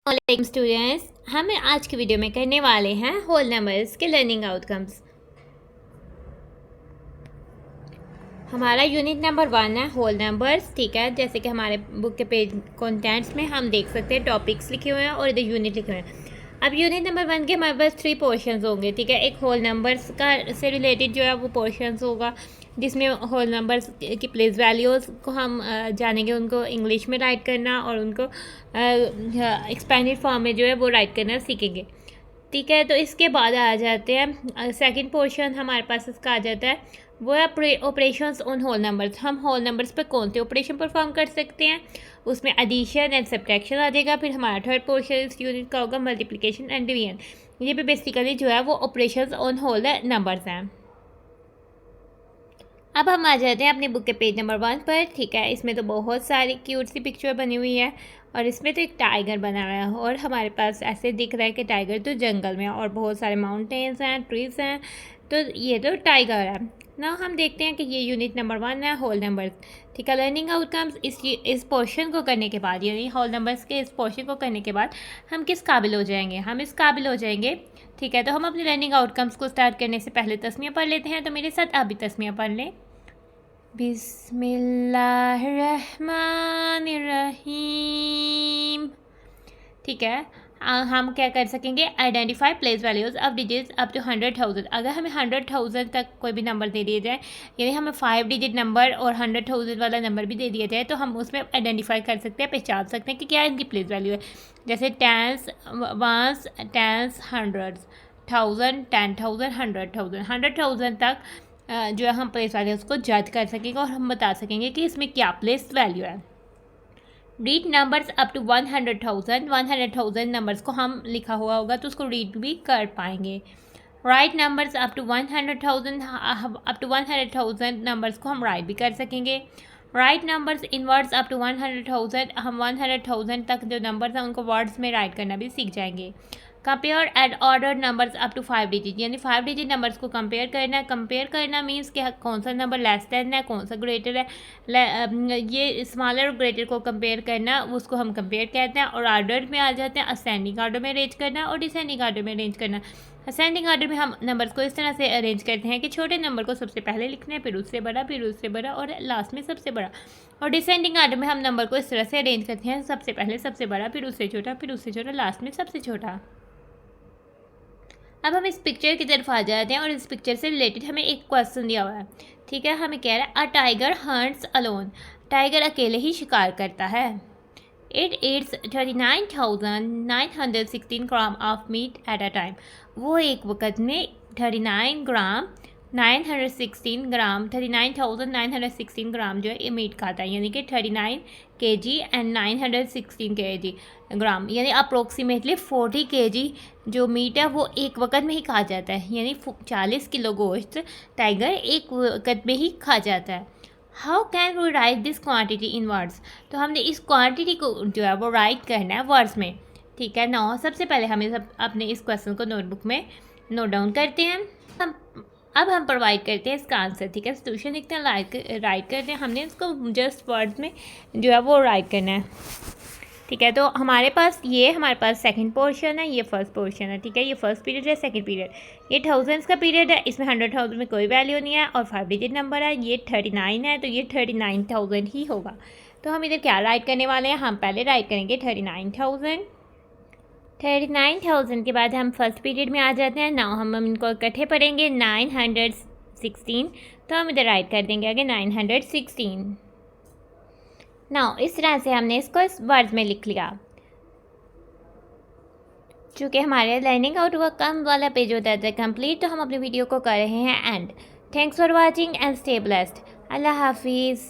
वालेकुम स्टूडेंट्स, हम आज की वीडियो में करने वाले हैं होल नंबर्स के लर्निंग आउटकम्स। हमारा यूनिट नंबर 1 है होल नंबर्स। ठीक है, जैसे कि हमारे बुक के पेज कंटेंट्स में हम देख सकते हैं टॉपिक्स लिखे हुए हैं और इधर यूनिट लिखे हुए हैं। अब यूनिट नंबर 1 के हमारे पास 3 पोर्शंस होंगे। ठीक है, एक होल नंबर्स का से रिलेटेड जो है वो पोर्शंस होगा, जिसमें होल नंबर्स की प्लेस वैल्यूज़ को हम जानेंगे, उनको इंग्लिश में राइट करना और उनको एक्सपेंडेड फॉर्म में जो है वो राइट करना सीखेंगे। ठीक है, तो इसके बाद आ जाते हैं सेकंड पोर्शन हमारे पास इसका आ जाता है, वो है ऑपरेशंस ऑन होल नंबर्स। हम होल नंबर्स पर कौन से ऑपरेशन परफॉर्म कर सकते हैं, उसमें एडिशन एंड सब्ट्रैक्शन आ जाएगा। फिर हमारा थर्ड पोर्शन इस यूनिट का होगा मल्टीप्लिकेशन एंड डिवीजन। ये भी बेसिकली जो है वो ऑपरेशंस ऑन होल नंबर्स हैं। अब हम आ जाते हैं अपने बुक के पेज नंबर 1 पर। ठीक है, इसमें तो बहुत सारी क्यूट सी पिक्चर बनी हुई है और इसमें तो एक टाइगर बना हुआ है और हमारे पास ऐसे दिख रहा है कि टाइगर तो जंगल में है और बहुत सारे माउंटेन्स हैं, ट्रीज हैं, तो ये तो टाइगर है ना। हम देखते हैं कि ये यूनिट नंबर 1 है होल नंबर्स। ठीक है, लर्निंग आउटकम्स इस पोर्शन को करने के बाद, यानी होल नंबर्स के इस पोर्शन को करने के बाद हम किस काबिल हो जाएंगे, हम इस काबिल हो जाएंगे। ठीक है, तो हम अपने लर्निंग आउटकम्स को स्टार्ट करने से पहले तस्मिया पढ़ लेते हैं। तो मेरे साथ आप भी तस्मिया पढ़ लें। बिस्मिल्लाहिर्रहमानिर्रहीम। ठीक है, हम क्या कर सकेंगे, identify place values of digits up to 100,000। अगर हमें 100,000 तक कोई भी नंबर दे दिया जाए, यानी हमें 5 डिजिट नंबर और 100,000 वाला नंबर भी दे दिया जाए, तो हम उसमें आइडेंटिफाई कर सकते हैं, पहचान सकते हैं कि क्या इनकी प्लेस वैल्यू है। जैसे टेंस, वंस, टेंस, हंड्रेड्स, 1000, 10,000, 100,000, 100,000 तक जो है हम प्लेस वैल्यूज़ को जज कर सकेंगे और हम बता सकेंगे कि इसमें क्या प्लेस वैल्यू है। Read numbers up to 100,000, 100,000 numbers को हम लिखा हुआ होगा तो उसको रीड भी कर पाएंगे। Write numbers up to 100,000, up to 100,000 numbers को हम राइट भी कर सकेंगे। Write numbers in words up to 100,000, हम 100,000 तक जो नंबर्स हैं उनको वर्ड्स में राइट करना भी सीख जाएंगे। Compare and order numbers up to 5 digit, यानी 5 डिजिट नंबर्स को कंपेयर करना। कंपेयर करना मीन्स कि कौन सा नंबर लेस देन है, कौन सा ग्रेटर है। ये स्मॉलर और ग्रेटर को कंपेयर करना, उसको हम कंपेयर कहते हैं। और ऑर्डर में आ जाते हैं, असेंडिंग ऑर्डर में अरेंज करना और डिसेंडिंग ऑर्डर में अरेंज करना। असेंडिंग ऑर्डर में हम नंबर्स को इस तरह से अरेंज करते हैं कि छोटे नंबर को सबसे पहले लिखना है, फिर उससे बड़ा, फिर उससे बड़ा और लास्ट में सबसे बड़ा। और डिसेंडिंग ऑर्डर में हम नंबर को इस तरह से अरेंज करते हैं, सबसे पहले सबसे बड़ा, फिर उससे छोटा, फिर उससे छोटा, लास्ट में सबसे छोटा। अब हम इस पिक्चर की तरफ आ जाते हैं और इस पिक्चर से रिलेटेड हमें एक क्वेश्चन दिया हुआ है। ठीक है, हमें कह रहा है a tiger hunts alone, tiger अकेले ही शिकार करता है। It eats 39,916 gram of meat at a time, वो एक वक्त में 39,916 ग्राम जो है ये मीट खाता है, यानी कि 39 kg एंड 916 kg ग्राम, यानी अप्रोक्सीमेटली 40 kg जो मीट है वो एक वक्त में ही खा जाता है, यानी 40 किलो गोश्त टाइगर एक वक्त में ही खा जाता है। How can we write this quantity in words, तो हमने इस क्वांटिटी को जो है वो राइट करना है वर्ड्स में। ठीक है ना, सबसे पहले हमें अपने इस क्वेश्चन को नोटबुक में नोट डाउन करते हैं। अब हम प्रोवाइड करते हैं इसका आंसर। ठीक है, सॉल्यूशन लिखते हैं, राइट करते हैं, हमने इसको जस्ट वर्ड्स में जो है वो राइट करना है। ठीक है, तो हमारे पास सेकंड पोर्शन है, ये फर्स्ट पोर्शन है। ठीक है, ये फर्स्ट पीरियड है, सेकंड पीरियड, ये थाउजेंड्स का पीरियड है, इसमें 100,000 में कोई वैल्यू नहीं है और 5 डिजिट नंबर है, ये 39 है, तो ये 39,000 ही होगा। तो हम इधर क्या राइट करने वाले हैं, हम पहले राइट करेंगे 39,000। 39,000 के बाद हम फर्स्ट पीरियड में आ जाते हैं। नाउ हम इनको इकट्ठे पढ़ेंगे, 916, तो हम इधर राइट कर देंगे आगे 916। नाउ इस तरह से हमने इसको इस वर्ड में लिख लिया। चूँकि हमारे लर्निंग आउटकम वाला पेज होता है कंप्लीट, तो हम अपनी वीडियो को कर रहे हैं and. Thanks for watching and stay blessed. अल्लाह हाफिज़।